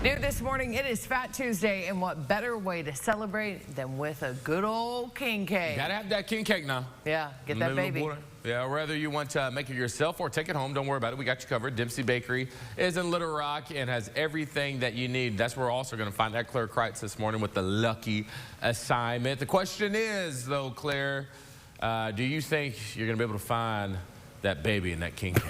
New this morning, it is Fat Tuesday, and what better way to celebrate than with a good old king cake? Gotta have that king cake now. Yeah, get that baby. Yeah, whether you want to make it yourself or take it home, don't worry about it. We got you covered. Dempsey Bakery is in Little Rock and has everything that you need. That's where we're also going to find out Claire Kreitz this morning with the lucky assignment. The question is, though, Claire, do you think you're going to be able to find that baby in that king cake?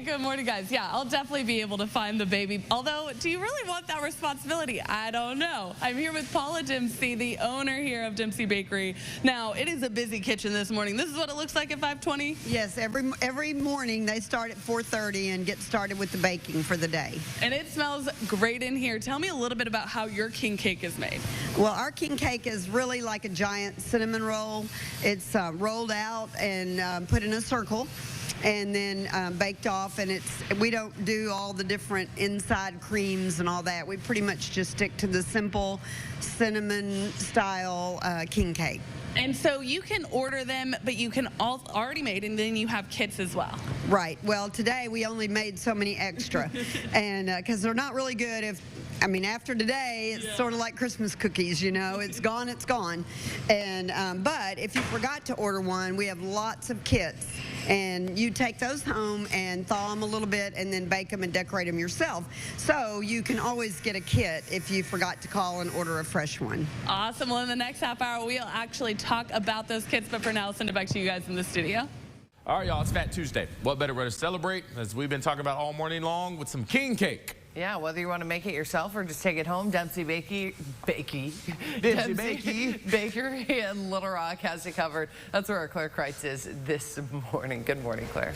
Good morning, guys. Yeah, I'll definitely be able to find the baby. Although, do you really want that responsibility? I don't know. I'm here with Paula Dempsey, the owner here of Dempsey Bakery. Now, it is a busy kitchen this morning. This is what it looks like at 5:20? Yes, every morning they start at 4:30 and get started with the baking for the day. And it smells great in here. Tell me a little bit about how your king cake is made. Well, our king cake is really like a giant cinnamon roll. It's rolled out and put in a circle, and then baked off, and we don't do all the different inside creams and all that. We pretty much just stick to the simple cinnamon style king cake. And so you can order them, but you can all already made, and then you have kits as well. Right. Well, today we only made so many extra, and because they're not really good after today, it's sort of like Christmas cookies, you know, it's gone, it's gone. And but if you forgot to order one, we have lots of kits, and you take those home and thaw them a little bit and then bake them and decorate them yourself. So you can always get a kit if you forgot to call and order a fresh one. Awesome. Well, in the next half hour, we'll actually talk about those kits, but for now, I'll send it back to you guys in the studio. All right, y'all, it's Fat Tuesday. What better way to celebrate, as we've been talking about all morning long, with some king cake. Yeah, whether you want to make it yourself or just take it home, Dempsey Bakery in Little Rock has you covered. That's where our Claire Kreitz is this morning. Good morning, Claire.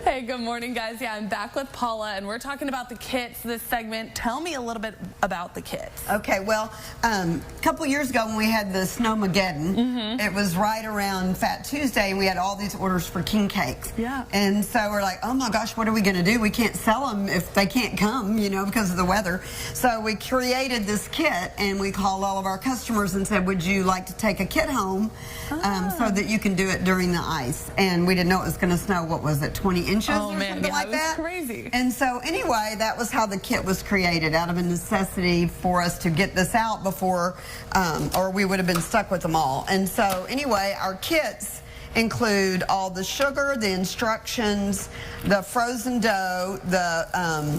Hey, good morning, guys. Yeah, I'm back with Paula, and we're talking about the kits this segment. Tell me a little bit about the kits. Okay, well, a couple years ago when we had the Snowmageddon, it was right around Fat Tuesday, and we had all these orders for king cakes. Yeah. And so we're like, oh my gosh, what are we going to do? We can't sell them if they can't come, you know, because of the weather. So we created this kit, and we called all of our customers and said, would you like to take a kit home so that you can do it during the ice? And we didn't know it was going to snow, what was it, 20 inches or something like that? Crazy. And so anyway, that was how the kit was created, out of a necessity for us to get this out before, or we would have been stuck with them all. And so anyway, our kits include all the sugar, the instructions, the frozen dough, the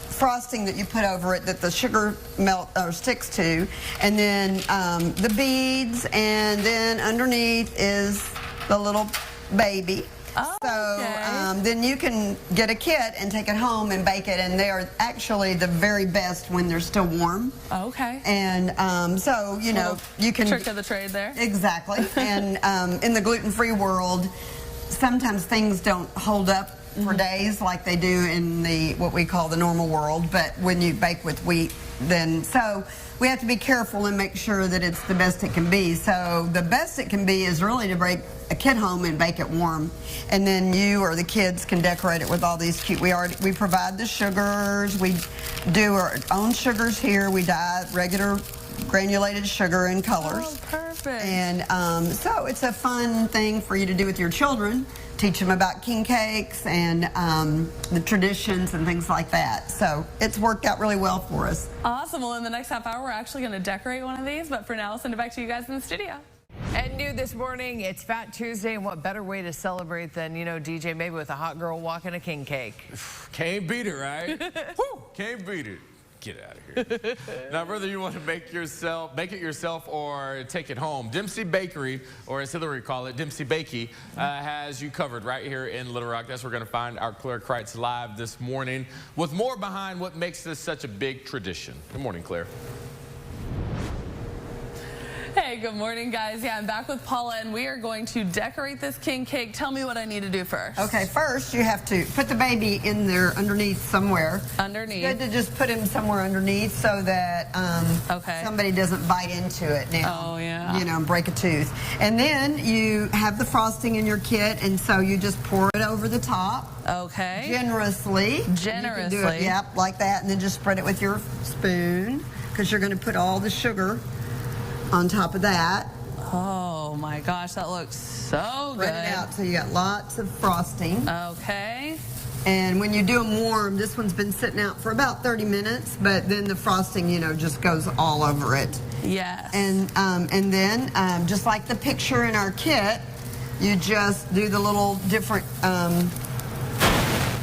frosting that you put over it that the sugar melt or sticks to, and then the beads, and then underneath is the little baby. Oh, so then you can get a kit and take it home and bake it, and they are actually the very best when they're still warm. Okay. And so, you know, you can... Trick of the trade there. Exactly. And in the gluten-free world, sometimes things don't hold up for days like they do in the what we call the normal world, but when you bake with wheat, then so we have to be careful and make sure that it's the best it can be. So the best it can be is really to bake a kit home and bake it warm, and then you or the kids can decorate it with all these cute. We provide the sugars. We do our own sugars here. We dye regular granulated sugar in colors. Oh, perfect. And so it's a fun thing for you to do with your children. Teach them about king cakes and the traditions and things like that. So it's worked out really well for us. Awesome. Well, in the next half hour, we're actually going to decorate one of these, but for now, I'll send it back to you guys in the studio. And new this morning, it's Fat Tuesday, and what better way to celebrate than, you know, DJ, maybe with a hot girl walking a king cake. Can't beat it, right? Woo, can't beat it. Get out of here. Now, whether you want to make it yourself or take it home, Dempsey Bakery, or as Hillary call it, Dempsey Bakey, has you covered right here in Little Rock. That's where we're going to find our Claire Kreitz live this morning with more behind what makes this such a big tradition. Good morning, Claire. Hey, good morning, guys. Yeah, I'm back with Paula, and we are going to decorate this king cake. Tell me what I need to do first. Okay, first you have to put the baby in there underneath somewhere. Underneath. It's good to just put him somewhere underneath so that somebody doesn't bite into it now. Oh, yeah. You know, break a tooth. And then you have the frosting in your kit, and so you just pour it over the top. Okay. Generously. Generously. You can do it, yep, like that, and then just spread it with your spoon, because you're going to put all the sugar on top of that. Oh my gosh, that looks so good. Spread it out so you got lots of frosting. Okay. And when you do them warm, this one's been sitting out for about 30 minutes, but then the frosting, you know, just goes all over it. Yes. And then, just like the picture in our kit, you just do the little different...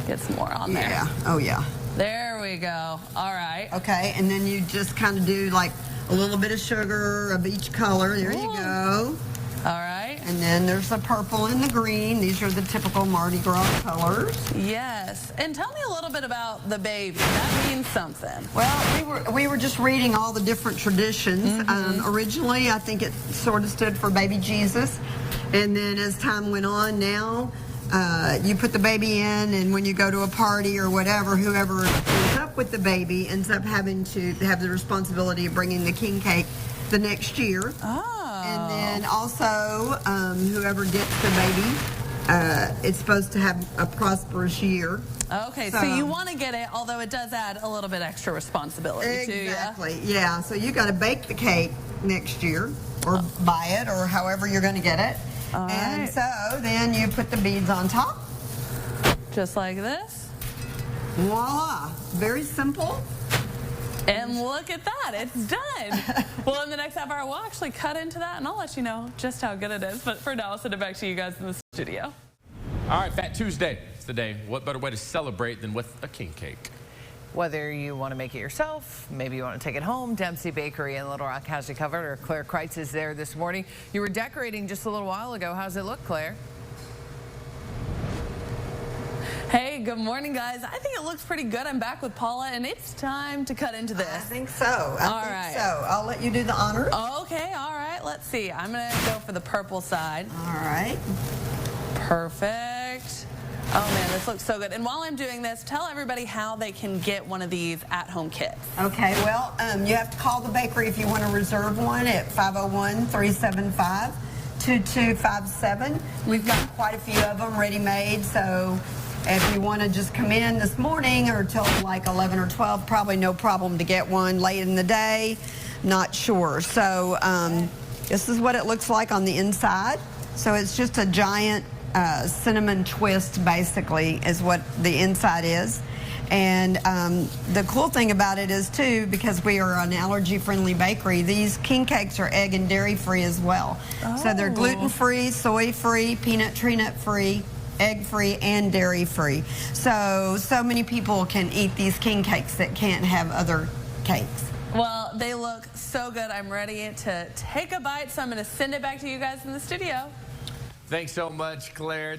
Get some more on there. Yeah, oh yeah. There we go. All right. Okay, and then you just kind of do like a little bit of sugar of each color. There you go. All right. And then there's the purple and the green. These are the typical Mardi Gras colors. Yes. And tell me a little bit about the baby. That means something. Well, we were just reading all the different traditions. Originally, I think it sort of stood for baby Jesus. And then as time went on now, you put the baby in, and when you go to a party or whatever, whoever ends up with the baby ends up having to have the responsibility of bringing the king cake the next year. Oh. And then also, whoever gets the baby, it's supposed to have a prosperous year. Okay, so you want to get it, although it does add a little bit extra responsibility to you. Exactly, yeah. So you got to bake the cake next year, or buy it, or however you're going to get it. All and right. so then you put the beads on top. Just like this. Voila. Very simple. And look at that, it's done. Well, in the next half hour, we'll actually cut into that, and I'll let you know just how good it is. But for now, I'll send it back to you guys in the studio. All right, Fat Tuesday. It's the day. What better way to celebrate than with a king cake? Whether you want to make it yourself, maybe you want to take it home, Dempsey Bakery in Little Rock has you covered. Or Claire Kreitz is there this morning. You were decorating just a little while ago. How's it look, Claire? Hey, good morning, guys. I think it looks pretty good. I'm back with Paula, and it's time to cut into this. I think so. I think so. I'll let you do the honors. Okay, all right. Let's see. I'm going to go for the purple side. All right. Perfect. Oh, man, this looks so good. And while I'm doing this, tell everybody how they can get one of these at-home kits. Okay, well, you have to call the bakery if you want to reserve one at 501-375-2257. We've got quite a few of them ready-made, so if you want to just come in this morning or till like 11 or 12, probably no problem to get one late in the day. Not sure. So this is what it looks like on the inside. So it's just a giant cinnamon twist, basically, is what the inside is. And the cool thing about it is, too, because we are an allergy-friendly bakery, these king cakes are egg and dairy-free as well. Oh. So they're gluten-free, soy-free, peanut tree nut-free, egg-free, and dairy-free. So many people can eat these king cakes that can't have other cakes. Well, they look so good. I'm ready to take a bite, so I'm going to send it back to you guys in the studio. Thanks so much, Claire.